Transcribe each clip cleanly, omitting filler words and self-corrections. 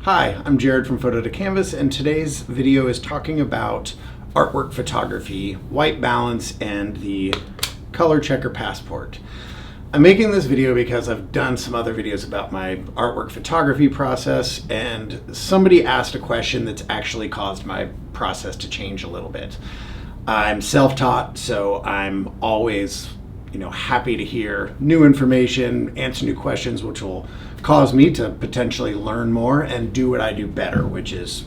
Hi, I'm Jared from Photo to Canvas, and today's video is talking about artwork photography, white balance, and the color checker passport. I'm making this video because I've done some other videos about my artwork photography process, and somebody asked a question that's actually caused my process to change a little bit. I'm self-taught, so I'm always happy to hear new information, answer new questions, which will cause me to potentially learn more and do what I do better, which is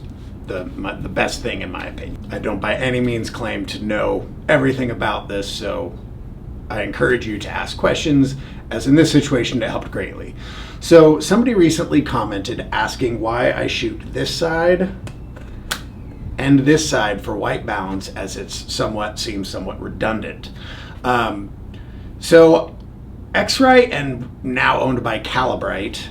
the best thing in my opinion. I don't by any means claim to know everything about this, so I encourage you to ask questions, as in this situation it helped greatly. So somebody recently commented asking why I shoot this side and this side for white balance, as it seems somewhat redundant. So X-Rite, and now owned by Calibrite,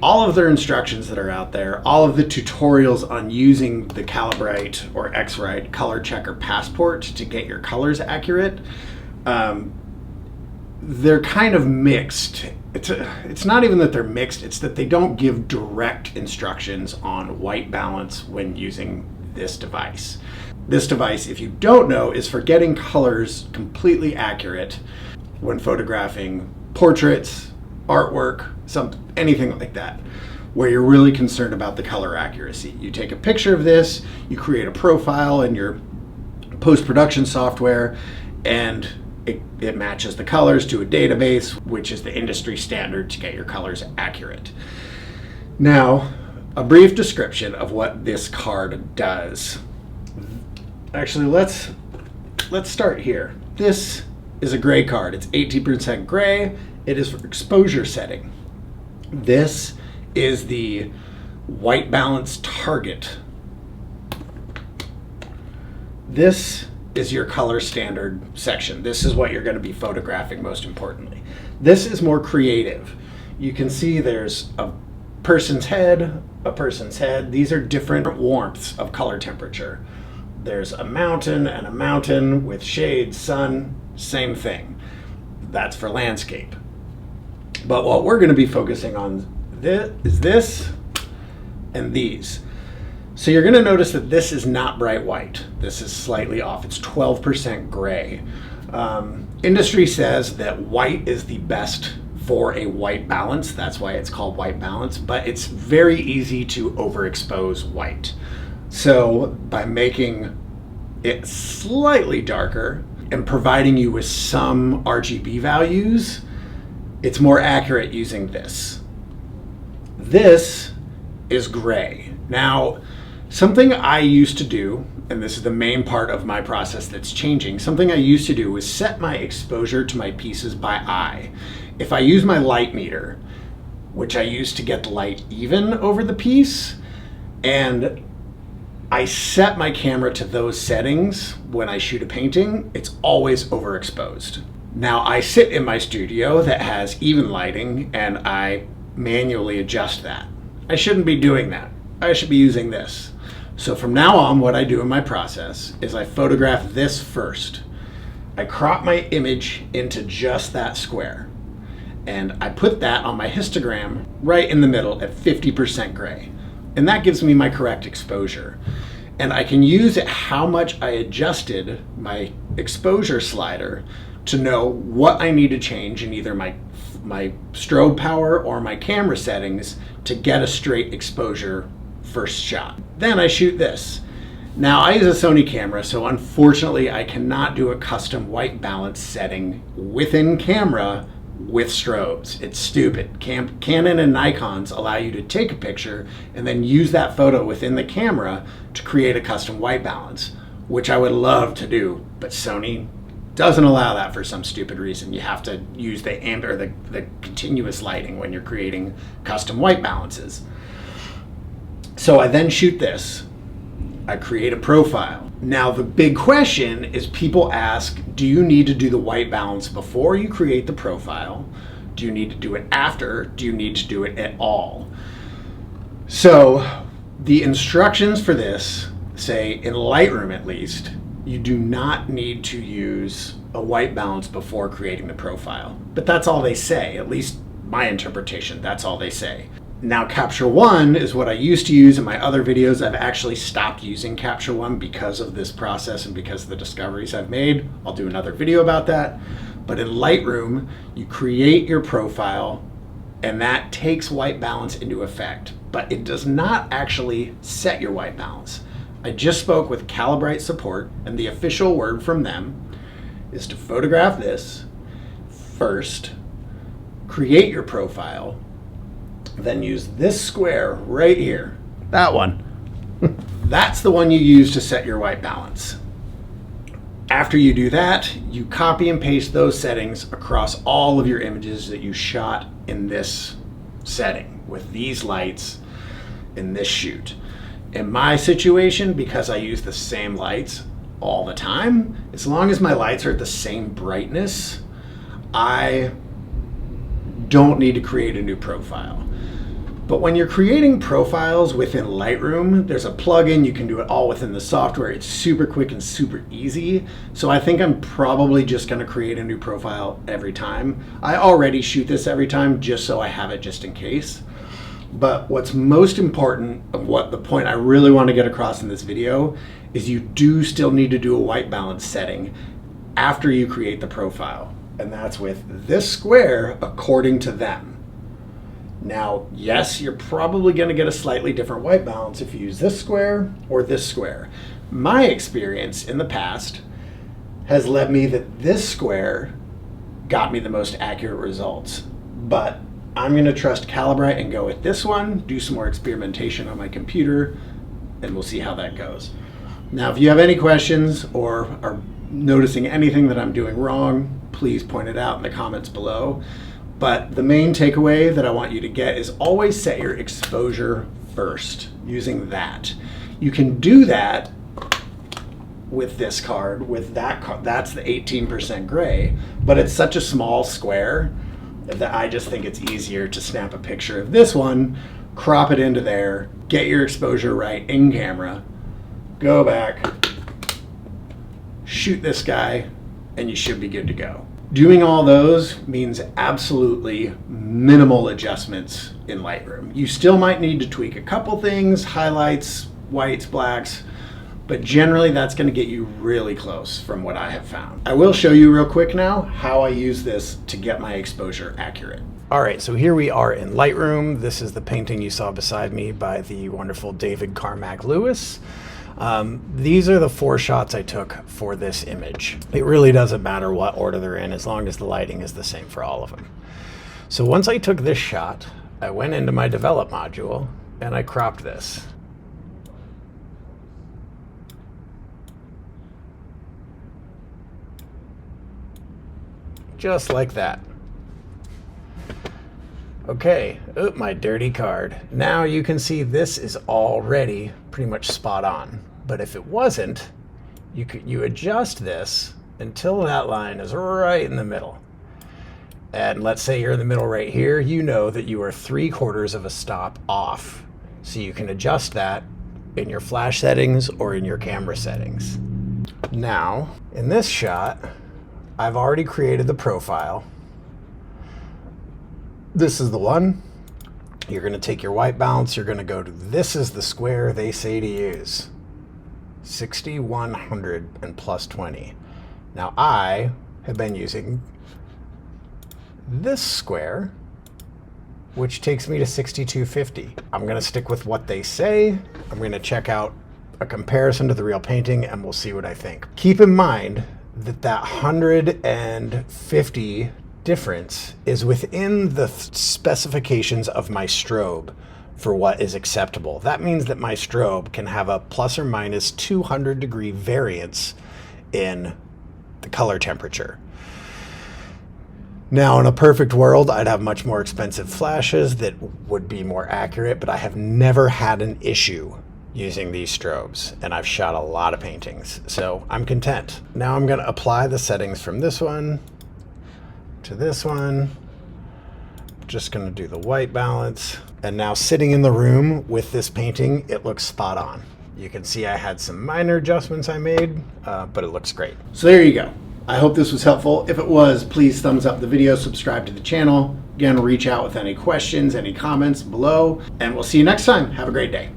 all of their instructions that are out there, all of the tutorials on using the Calibrite or X-Rite color checker passport to get your colors accurate, they're kind of mixed. It's not even that they're mixed, it's that they don't give direct instructions on white balance when using this device. This device, if you don't know, is for getting colors completely accurate when photographing portraits, artwork, anything like that, where you're really concerned about the color accuracy. You take a picture of this, you create a profile in your post-production software, and it matches the colors to a database, which is the industry standard to get your colors accurate. Now, a brief description of what this card does. Actually, let's start here. This is a gray card. It's 18% gray. It is for exposure setting. This is the white balance target. This is your color standard section. This is what you're going to be photographing most importantly. This is more creative. You can see there's a person's head, a person's head. These are different warmths of color temperature. There's a mountain and a mountain with shade, sun, same thing. That's for landscape. But what we're going to be focusing on is this and these. So you're going to notice that this is not bright white. This is slightly off. It's 12% gray. Industry says that white is the best for a white balance. That's why it's called white balance, but it's very easy to overexpose white. So by making it slightly darker and providing you with some RGB values, it's more accurate using this. This is gray. Now, something I used to do, and this is the main part of my process that's changing, something I used to do was set my exposure to my pieces by eye. If I use my light meter, which I use to get the light even over the piece, and I set my camera to those settings when I shoot a painting, it's always overexposed. Now I sit in my studio that has even lighting and I manually adjust that. I shouldn't be doing that. I should be using this. So from now on, what I do in my process is I photograph this first. I crop my image into just that square, and I put that on my histogram right in the middle at 50% gray. And that gives me my correct exposure. And I can use how much I adjusted my exposure slider to know what I need to change in either my strobe power or my camera settings to get a straight exposure first shot. Then I shoot this. Now I use a Sony camera, so unfortunately I cannot do a custom white balance setting within camera with strobes. It's stupid. Canon and Nikon's allow you to take a picture and then use that photo within the camera to create a custom white balance, which I would love to do, but Sony doesn't allow that for some stupid reason. You have to use the continuous lighting when you're creating custom white balances. So I then shoot this. I create a profile. Now the big question is, people ask, do you need to do the white balance before you create the profile? Do you need to do it after? Do you need to do it at all? So the instructions for this say, in Lightroom at least, you do not need to use a white balance before creating the profile. But that's all they say, at least my interpretation, that's all they say. Now Capture One is what I used to use in my other videos. I've actually stopped using Capture One because of this process and because of the discoveries I've made. I'll do another video about that. But in Lightroom, you create your profile and that takes white balance into effect, but it does not actually set your white balance. I just spoke with Calibrite support, and the official word from them is to photograph this first, create your profile, then use this square right here, that one. That's the one you use to set your white balance. After you do that, you copy and paste those settings across all of your images that you shot in this setting with these lights in this shoot. In my situation, because I use the same lights all the time, as long as my lights are at the same brightness, I don't need to create a new profile. But when you're creating profiles within Lightroom, there's a plugin, you can do it all within the software. It's super quick and super easy. So I think I'm probably just gonna create a new profile every time. I already shoot this every time just so I have it just in case. But what's most important, what the point I really want to get across in this video, is you do still need to do a white balance setting after you create the profile. And that's with this square according to them. Now, yes, you're probably going to get a slightly different white balance if you use this square or this square. My experience in the past has led me that this square got me the most accurate results. But I'm going to trust Calibrite and go with this one, do some more experimentation on my computer, and we'll see how that goes. Now, if you have any questions or are noticing anything that I'm doing wrong, please point it out in the comments below. But the main takeaway that I want you to get is always set your exposure first using that. You can do that with this card, with that card. That's the 18% gray, but it's such a small square that I just think it's easier to snap a picture of this one, crop it into there, get your exposure right in camera, go back, shoot this guy, and you should be good to go. Doing all those means absolutely minimal adjustments in Lightroom. You still might need to tweak a couple things, highlights, whites, blacks, but generally that's going to get you really close from what I have found. I will show you real quick now how I use this to get my exposure accurate. All right, so here we are in Lightroom. This is the painting you saw beside me by the wonderful David Carmack Lewis. These are the 4 shots I took for this image. It really doesn't matter what order they're in as long as the lighting is the same for all of them. So once I took this shot, I went into my develop module and I cropped this. Just like that. Okay, oh, my dirty card. Now you can see this is already pretty much spot on. But if it wasn't, you adjust this until that line is right in the middle. And let's say you're in the middle right here, you know that you are 3/4 of a stop off. So you can adjust that in your flash settings or in your camera settings. Now, in this shot, I've already created the profile. This is the one. You're going to take your white balance. You're going to go to, this is the square they say to use. 6100 and plus 20. Now I have been using this square, which takes me to 6250. I'm going to stick with what they say. I'm going to check out a comparison to the real painting and we'll see what I think. Keep in mind that 150 difference is within the specifications of my strobe for what is acceptable. That means that my strobe can have a plus or minus 200 degree variance in the color temperature. Now, in a perfect world, I'd have much more expensive flashes that would be more accurate, but I have never had an issue using these strobes, and I've shot a lot of paintings, so I'm content. Now I'm going to apply the settings from this one to this one. Just going to do the white balance. And now sitting in the room with this painting, it looks spot on. You can see I had some minor adjustments I made, but it looks great. So there you go. I hope this was helpful. If it was, please thumbs up the video, subscribe to the channel. Again, reach out with any questions, any comments below, and we'll see you next time. Have a great day.